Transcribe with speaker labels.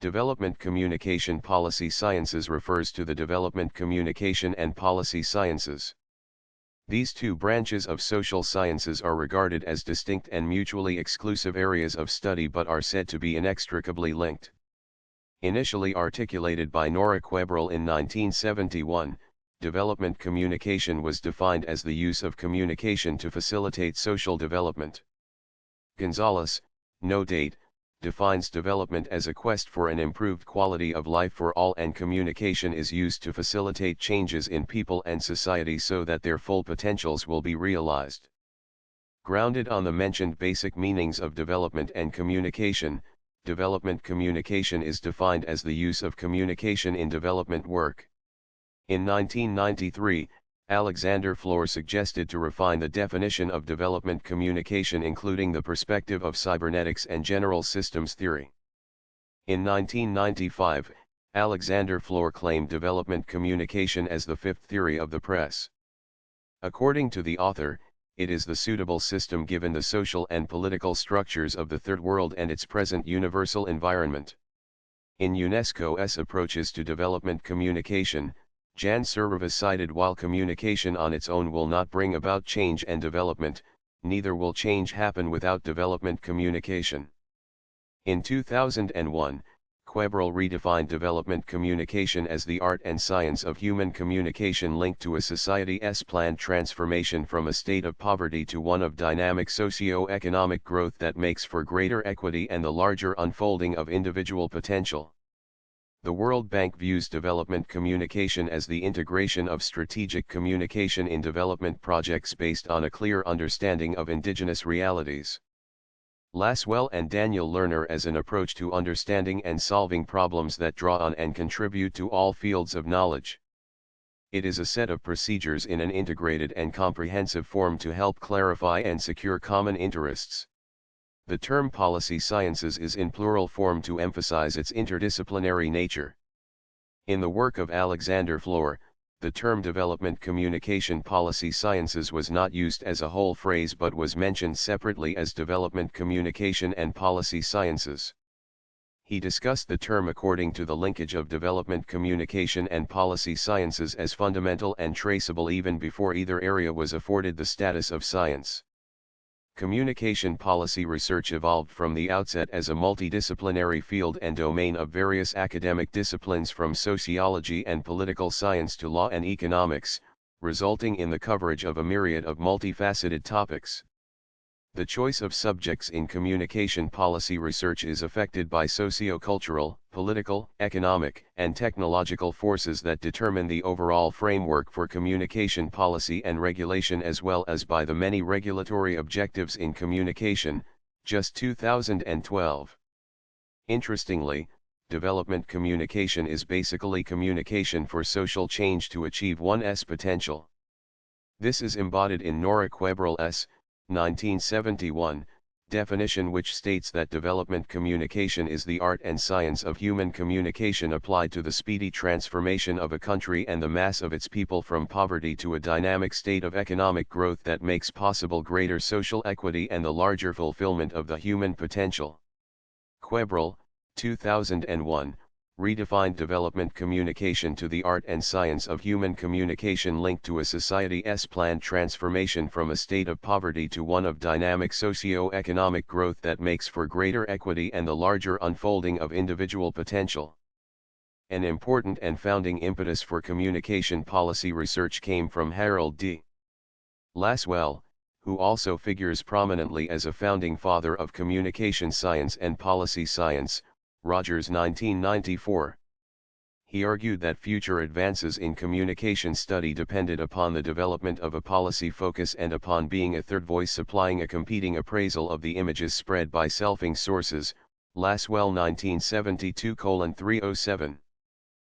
Speaker 1: Development Communication Policy Sciences refers to the development communication and policy sciences. These two branches of social sciences are regarded as distinct and mutually exclusive areas of study but are said to be inextricably linked. Initially articulated by Nora Quebrel in 1971, development communication was defined as the use of communication to facilitate social development. Gonzalez, no date, defines development as a quest for an improved quality of life for all, and communication is used to facilitate changes in people and society so that their full potentials will be realized. Grounded on the mentioned basic meanings of development and communication, development communication is defined as the use of communication in development work. In 1993, Alexander Floor suggested to refine the definition of development communication, including the perspective of cybernetics and general systems theory. In 1995, Alexander Floor claimed development communication as the fifth theory of the press. According to the author, it is the suitable system given the social and political structures of the Third World and its present universal environment. In UNESCO's approaches to development communication, Jan Serova cited, while communication on its own will not bring about change and development, neither will change happen without development communication. In 2001, Quebrel redefined development communication as the art and science of human communication linked to a society's planned transformation from a state of poverty to one of dynamic socio-economic growth that makes for greater equity and the larger unfolding of individual potential. The World Bank views development communication as the integration of strategic communication in development projects based on a clear understanding of indigenous realities. Laswell and Daniel Lerner as an approach to understanding and solving problems that draw on and contribute to all fields of knowledge. It is a set of procedures in an integrated and comprehensive form to help clarify and secure common interests. The term policy sciences is in plural form to emphasize its interdisciplinary nature. In the work of Alexander Floor, the term development communication policy sciences was not used as a whole phrase but was mentioned separately as development communication and policy sciences. He discussed the term according to the linkage of development communication and policy sciences as fundamental and traceable even before either area was afforded the status of science. Communication policy research evolved from the outset as a multidisciplinary field and domain of various academic disciplines from sociology and political science to law and economics, resulting in the coverage of a myriad of multifaceted topics. The choice of subjects in communication policy research is affected by socio-cultural, political, economic, and technological forces that determine the overall framework for communication policy and regulation, as well as by the many regulatory objectives in communication. Just 2012. Interestingly, development communication is basically communication for social change to achieve one's potential. This is embodied in Nora Quebrel's 1971, definition, which states that development communication is the art and science of human communication applied to the speedy transformation of a country and the mass of its people from poverty to a dynamic state of economic growth that makes possible greater social equity and the larger fulfillment of the human potential. Quebrel, 2001, redefined development communication to the art and science of human communication linked to a society's planned transformation from a state of poverty to one of dynamic socio-economic growth that makes for greater equity and the larger unfolding of individual potential. An important and founding impetus for communication policy research came from Harold D. Laswell, who also figures prominently as a founding father of communication science and policy science, Rogers 1994. He argued that future advances in communication study depended upon the development of a policy focus and upon being a third voice supplying a competing appraisal of the images spread by selfing sources. Laswell 1972:307.